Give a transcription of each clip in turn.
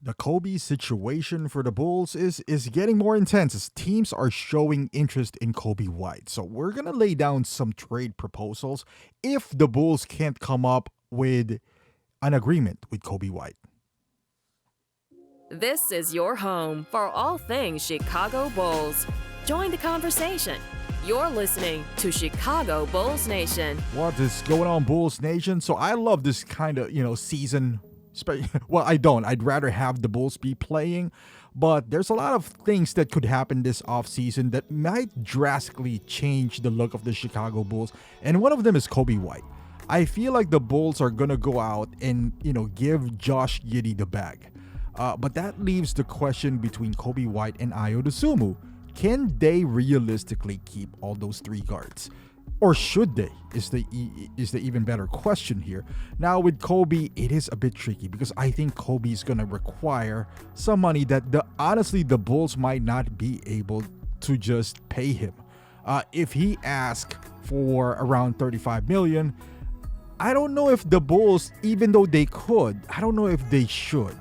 The Coby situation for the Bulls is getting more intense as teams are showing interest in Coby White. So we're gonna lay down some trade proposals if the Bulls can't come up with an agreement with Coby White. This is your home for all things Chicago Bulls. Join the conversation. You're listening to Chicago Bulls Nation. What is going on, Bulls Nation? So I love this kind of, season. Well, I don't. I'd rather have the Bulls be playing. But there's a lot of things that could happen this offseason that might drastically change the look of the Chicago Bulls. And one of them is Coby White. I feel like the Bulls are going to go out and, give Josh Giddey the bag. But that leaves the question between Coby White and Ayo Dosunmu. Can they realistically keep all those three guards? Or should they? Is the even better question here. Now with Coby, it is a bit tricky because I think Coby is going to require some money that honestly the Bulls might not be able to just pay him. If he asks for around $35 million, I don't know if the Bulls, even though they could, I don't know if they should.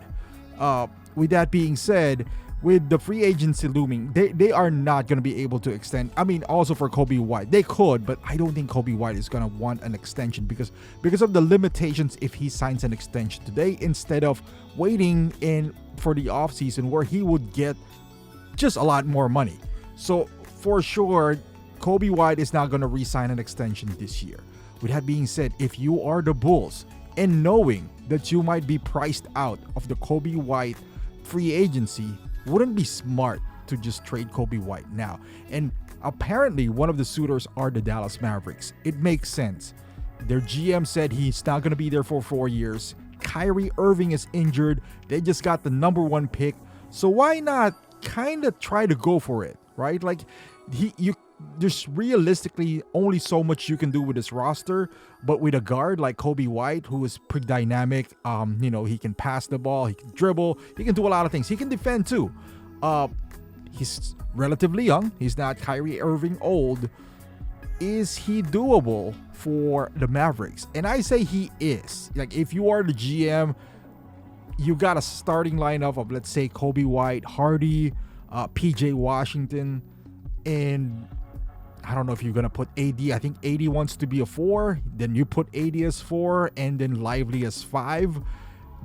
With that being said, with the free agency looming, they are not going to be able to extend. I mean, also for Coby White, they could, but I don't think Coby White is going to want an extension because of the limitations if he signs an extension today instead of waiting in for the offseason where he would get just a lot more money. So for sure, Coby White is not going to re-sign an extension this year. With that being said, if you are the Bulls and knowing that you might be priced out of the Coby White free agency, wouldn't be smart to just trade Coby White now. And apparently one of the suitors are the Dallas Mavericks. It makes sense. Their GM said he's not going to be there for 4 years. Kyrie Irving is injured. They just got the number 1 pick. So why not kind of try to go for it, right? Like there's realistically only so much you can do with this roster, but with a guard like Coby White, who is pretty dynamic, he can pass the ball, he can dribble, he can do a lot of things. He can defend too. He's relatively young. He's not Kyrie Irving old. Is he doable for the Mavericks? And I say he is. Like if you are the GM, you got a starting lineup of, let's say, Coby White, Hardy, PJ Washington, and I don't know if you're going to put AD. I think AD wants to be a 4. Then you put AD as 4 and then Lively as 5.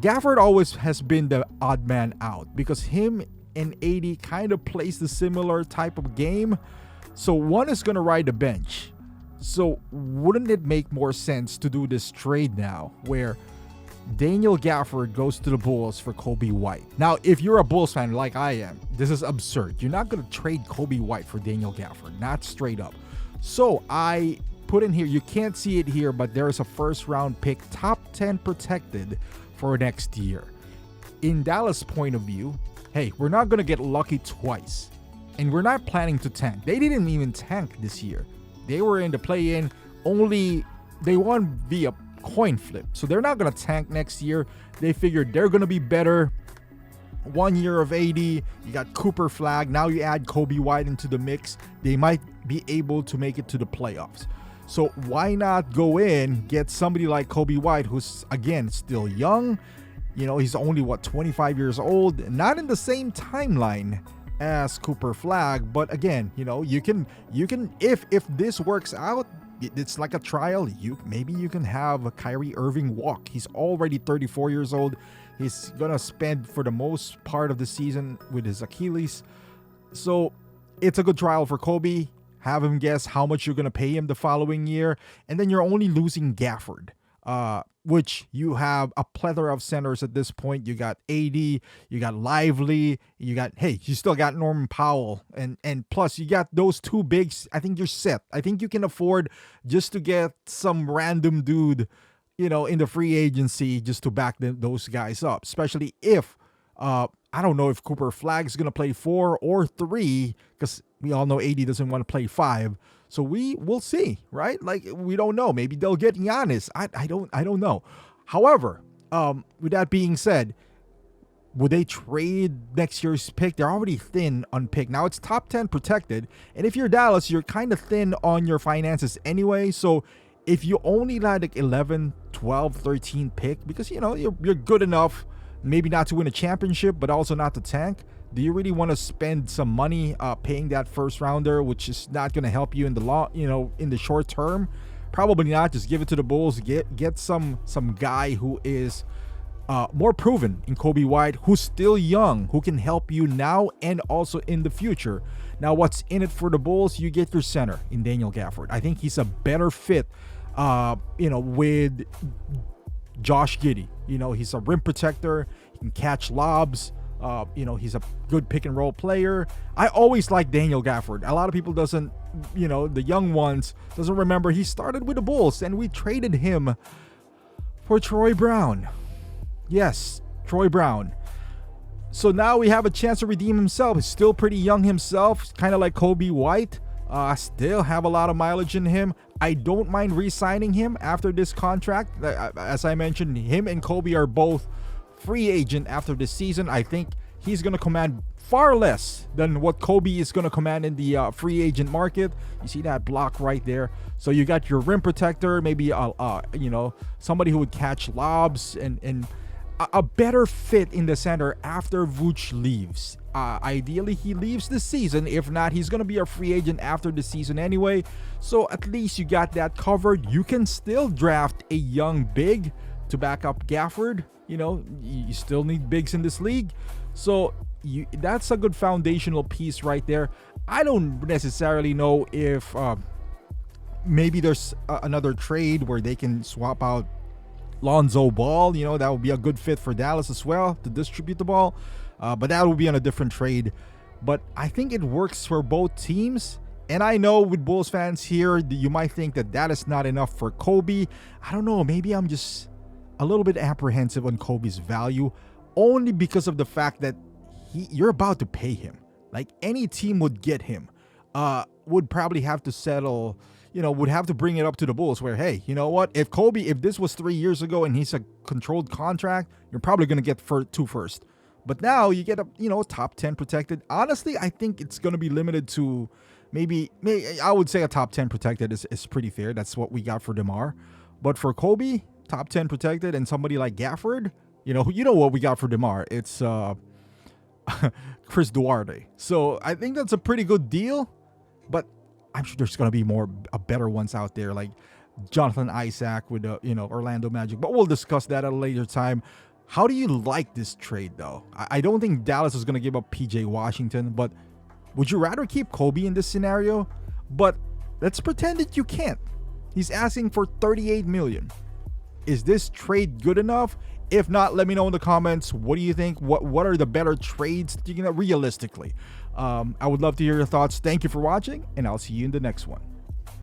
Gafford always has been the odd man out because him and AD kind of plays the similar type of game. So one is going to ride the bench. So wouldn't it make more sense to do this trade now where Daniel Gafford goes to the Bulls for Coby White? Now, if you're a Bulls fan like I am, this is absurd. You're not going to trade Coby White for Daniel Gafford, not straight up. So I put in here, you can't see it here, but there is a first round pick, top 10 protected for next year. In Dallas' point of view, hey, we're not going to get lucky twice. And we're not planning to tank. They didn't even tank this year. They were in the play-in, only they won via coin flip. So they're not going to tank next year. They figured they're going to be better. 1 year of AD, you got Cooper Flag. Now you add Coby White into the mix. They might be able to make it to the playoffs. So why not go in, get somebody like Coby White, who's, again, still young. He's only, 25 years old. Not in the same timeline as Cooper Flag. But again, you can if this works out, it's like a trial. Maybe you can have Kyrie Irving walk. He's already 34 years old. He's gonna spend for the most part of the season with his Achilles. So it's a good trial for Coby. Have him guess how much you're gonna pay him the following year, and then you're only losing Gafford, which you have a plethora of centers at this point. You got AD, you got Lively, you still got Norman Powell, and plus you got those two bigs. I think you're set. I think you can afford just to get some random dude, in the free agency just to back those guys up, especially if, I don't know if Cooper Flag is going to play 4 or 3 because we all know AD doesn't want to play 5. So we'll see, right? Like, we don't know. Maybe they'll get Giannis. I don't know. However, with that being said, would they trade next year's pick? They're already thin on pick. Now it's top 10 protected. And if you're Dallas, you're kind of thin on your finances anyway. So if you only land like 11, 12, 13 pick, because, you're good enough maybe not to win a championship, but also not to tank, do you really want to spend some money paying that first rounder, which is not going to help you in the in the short term? Probably not. Just give it to the Bulls. Get some guy who is more proven in Coby White, who's still young, who can help you now and also in the future. Now, what's in it for the Bulls? You get your center in Daniel Gafford. I think he's a better fit, with Josh Giddey. He's a rim protector. He can catch lobs. He's a good pick and roll player. I always like Daniel Gafford. A lot of people doesn't, the young ones doesn't remember he started with the Bulls and we traded him for Troy Brown. Yes, Troy Brown. So now we have a chance to redeem himself. He's still pretty young himself, kind of like Coby White. Still have a lot of mileage in him. I don't mind re-signing him after this contract. As I mentioned, him and Coby are both free agent after this season. I think he's going to command far less than what Coby is going to command in the free agent market. You see that block right there. So you got your rim protector, maybe somebody who would catch lobs and a better fit in the center after Vooch leaves. Ideally, he leaves this season. If not, he's going to be a free agent after the season anyway. So at least you got that covered. You can still draft a young big to back up Gafford. You still need bigs in this league. So that's a good foundational piece right there. I don't necessarily know if maybe there's another trade where they can swap out Lonzo Ball. That would be a good fit for Dallas as well to distribute the ball. But that will be on a different trade. But I think it works for both teams. And I know with Bulls fans here, you might think that is not enough for Coby. I don't know. Maybe I'm just a little bit apprehensive on Coby's value, only because of the fact that you're about to pay him. Like any team would get him, would probably have to settle, would have to bring it up to the Bulls where, hey, you know what? If this was 3 years ago and he's a controlled contract, you're probably going to get two first. But now you get a top 10 protected. Honestly, I think it's going to be limited to maybe I would say a top 10 protected is pretty fair. That's what we got for DeMar. But for Coby, top 10 protected, and somebody like Gafford, what we got for DeMar. It's Chris Duarte. So I think that's a pretty good deal, but I'm sure there's going to be better ones out there, like Jonathan Isaac with Orlando Magic. But we'll discuss that at a later time. How do you like this trade, though? I don't think Dallas is going to give up PJ Washington, but would you rather keep Coby in this scenario? But let's pretend that you can't. He's asking for $38 million. Is this trade good enough? If not, let me know in the comments. What do you think? What are the better trades realistically? I would love to hear your thoughts. Thank you for watching, and I'll see you in the next one.